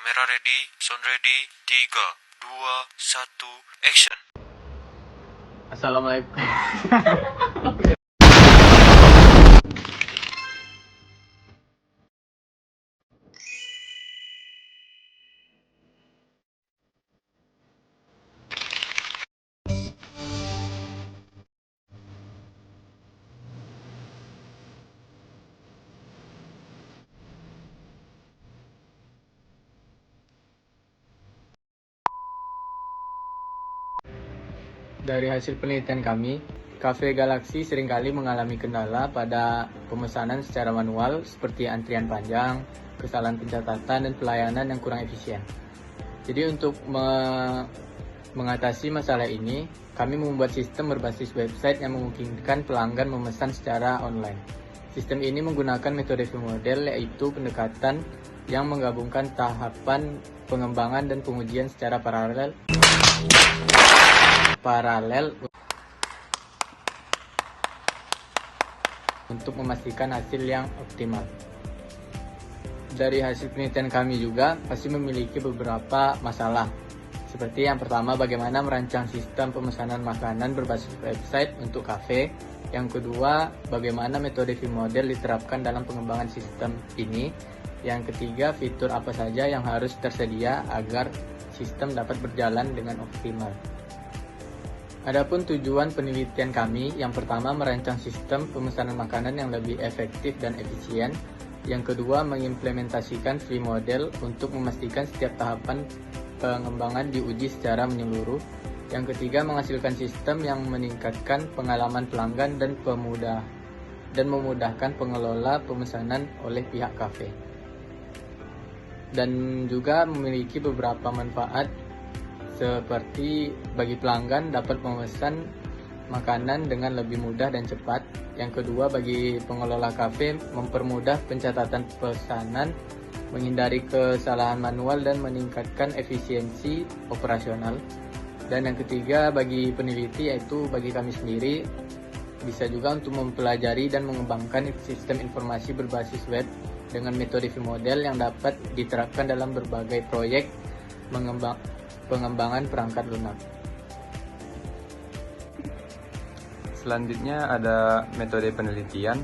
Kamera ready, sound ready, 3, 2, 1, action. Assalamualaikum. Dari hasil penelitian kami, Cafe Galaxy seringkali mengalami kendala pada pemesanan secara manual seperti antrian panjang, kesalahan pencatatan, dan pelayanan yang kurang efisien. Jadi untuk mengatasi masalah ini, kami membuat sistem berbasis website yang memungkinkan pelanggan memesan secara online. Sistem ini menggunakan metode V-model, yaitu pendekatan yang menggabungkan tahapan pengembangan dan pengujian secara paralel untuk memastikan hasil yang optimal. Dari hasil penelitian kami juga pasti memiliki beberapa masalah. Seperti yang pertama, bagaimana merancang sistem pemesanan makanan berbasis website untuk kafe. Yang kedua, bagaimana metode V-model diterapkan dalam pengembangan sistem ini. Yang ketiga, fitur apa saja yang harus tersedia agar sistem dapat berjalan dengan optimal. Adapun tujuan penelitian kami, yang pertama merancang sistem pemesanan makanan yang lebih efektif dan efisien. Yang kedua, mengimplementasikan V-model untuk memastikan setiap tahapan pengembangan diuji secara menyeluruh. Yang ketiga, menghasilkan sistem yang meningkatkan pengalaman pelanggan dan memudahkan pengelola pemesanan oleh pihak kafe. Dan juga memiliki beberapa manfaat seperti bagi pelanggan dapat memesan makanan dengan lebih mudah dan cepat. Yang kedua, bagi pengelola kafe mempermudah pencatatan pesanan, menghindari kesalahan manual dan meningkatkan efisiensi operasional. Dan yang ketiga, bagi peneliti, yaitu bagi kami sendiri, bisa juga untuk mempelajari dan mengembangkan sistem informasi berbasis web dengan metode V-model yang dapat diterapkan dalam berbagai proyek pengembangan perangkat lunak. Selanjutnya ada metode penelitian.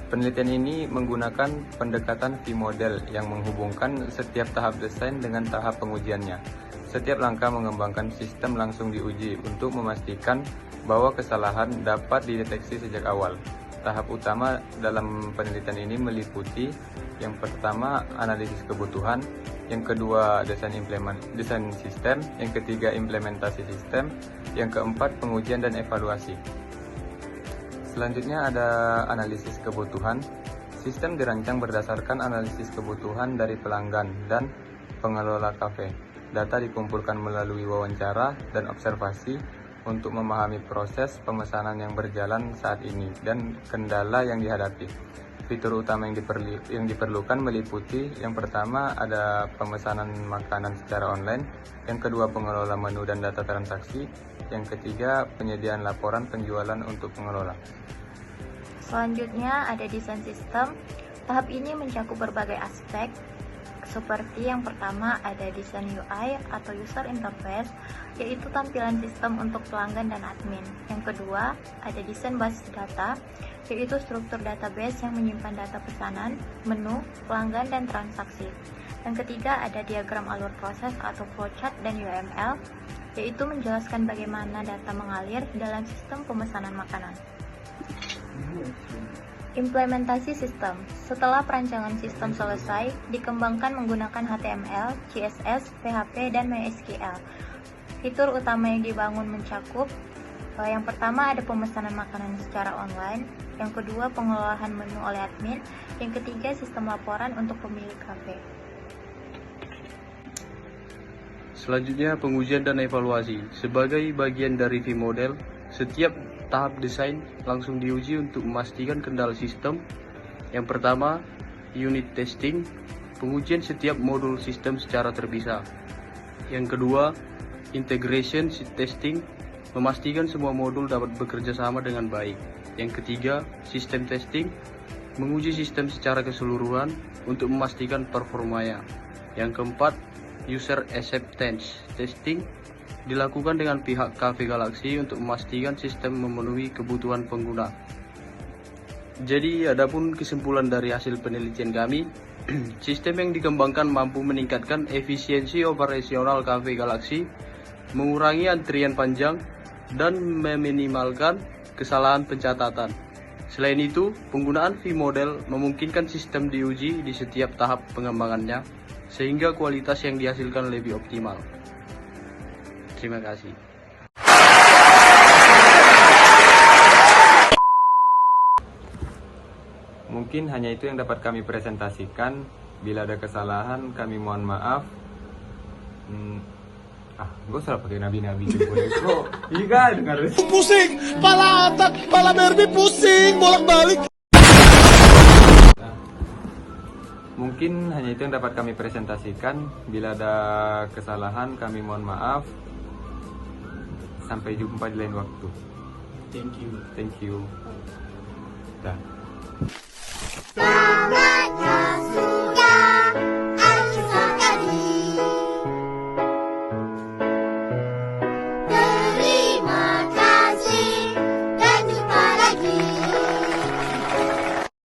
Penelitian ini menggunakan pendekatan V-model yang menghubungkan setiap tahap desain dengan tahap pengujiannya. Setiap langkah mengembangkan sistem langsung diuji untuk memastikan bahwa kesalahan dapat dideteksi sejak awal. Tahap utama dalam penelitian ini meliputi yang pertama analisis kebutuhan, yang kedua desain sistem, yang ketiga implementasi sistem, yang keempat pengujian dan evaluasi. Selanjutnya ada analisis kebutuhan. Sistem dirancang berdasarkan analisis kebutuhan dari pelanggan dan pengelola kafe. Data dikumpulkan melalui wawancara dan observasi untuk memahami proses pemesanan yang berjalan saat ini dan kendala yang dihadapi. Fitur utama yang diperlukan meliputi yang pertama ada pemesanan makanan secara online, yang kedua pengelola menu dan data transaksi, yang ketiga penyediaan laporan penjualan untuk pengelola. Selanjutnya ada desain sistem. Tahap ini mencakup berbagai aspek, seperti yang pertama ada desain UI atau user interface, yaitu tampilan sistem untuk pelanggan dan admin. Yang kedua ada desain basis data, yaitu struktur database yang menyimpan data pesanan, menu, pelanggan, dan transaksi. Yang ketiga ada diagram alur proses atau flowchart dan UML, yaitu menjelaskan bagaimana data mengalir dalam sistem pemesanan makanan. Implementasi sistem. Setelah perancangan sistem selesai, dikembangkan menggunakan HTML, CSS, PHP, dan MySQL. Fitur utama yang dibangun mencakup yang pertama ada pemesanan makanan secara online, yang kedua pengelolaan menu oleh admin, yang ketiga sistem laporan untuk pemilik kafe. Selanjutnya pengujian dan evaluasi. Sebagai bagian dari V-model, setiap tahap desain langsung diuji untuk memastikan kendala sistem. Yang pertama, unit testing, pengujian setiap modul sistem secara terpisah. Yang kedua, integration testing, memastikan semua modul dapat bekerja sama dengan baik. Yang ketiga, sistem testing, menguji sistem secara keseluruhan untuk memastikan performanya. Yang keempat, user acceptance testing dilakukan dengan pihak Cafe Galaxy untuk memastikan sistem memenuhi kebutuhan pengguna. Jadi, adapun kesimpulan dari hasil penelitian kami, sistem yang dikembangkan mampu meningkatkan efisiensi operasional Cafe Galaxy, mengurangi antrian panjang, dan meminimalkan kesalahan pencatatan. Selain itu, penggunaan V-Model memungkinkan sistem diuji di setiap tahap pengembangannya, sehingga kualitas yang dihasilkan lebih optimal. Terima kasih. Mungkin hanya itu yang dapat kami presentasikan. Bila ada kesalahan, kami mohon maaf. Gue salah pakai nabi-nabi juga. Iya, dengar. Pusing, pala otak, pala Barbie pusing, bolak-balik. Mungkin hanya itu yang dapat kami presentasikan. Bila ada kesalahan, kami mohon maaf. Sampai jumpa di lain waktu. Thank you. Thank you. Dah. Bye.